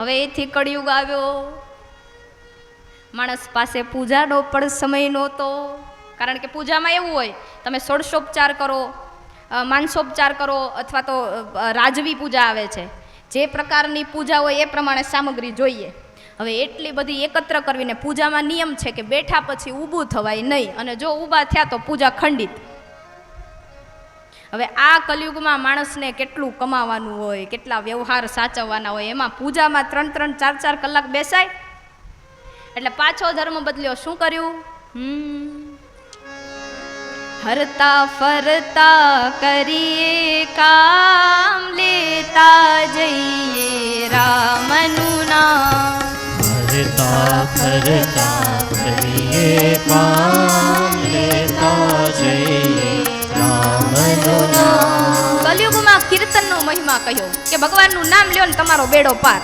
હવે એથી કળિયુગ આવ્યો, માણસ પાસે પૂજાનો પણ સમય નહોતો. કારણ કે પૂજામાં એવું હોય, તમે ષોડશોપચાર કરો, માનસોપચાર કરો, અથવા તો રાજવી પૂજા આવે છે. જે પ્રકારની પૂજા હોય એ પ્રમાણે સામગ્રી જોઈએ. હવે એટલી બધી એકત્ર કરવીને પૂજામાં નિયમ છે કે બેઠા પછી ઊભું થવાય નહીં, અને જો ઊભા થયા તો પૂજા ખંડિત. હવે આ કલયુગમાં માણસને કેટલું કમાવાનું હોય, કેટલા વ્યવહાર સાચવવાના હોય, એમાં પૂજામાં 3-3, 4-4 કલાક બેસાય. એટલે પાછો ધર્મ બદલ્યો. શું કર્યું? હરતા ફરતા કરીએ કામ, લેતા જઈએ રામનું નામ. હરતા ફરતા કરીએ કામ, લેતા જઈએ રામનું નામ. કલયુગમાં કીર્તનનો મહિમા કહ્યો કે ભગવાનનું નામ લ્યો ને તમારો બેડો પાર.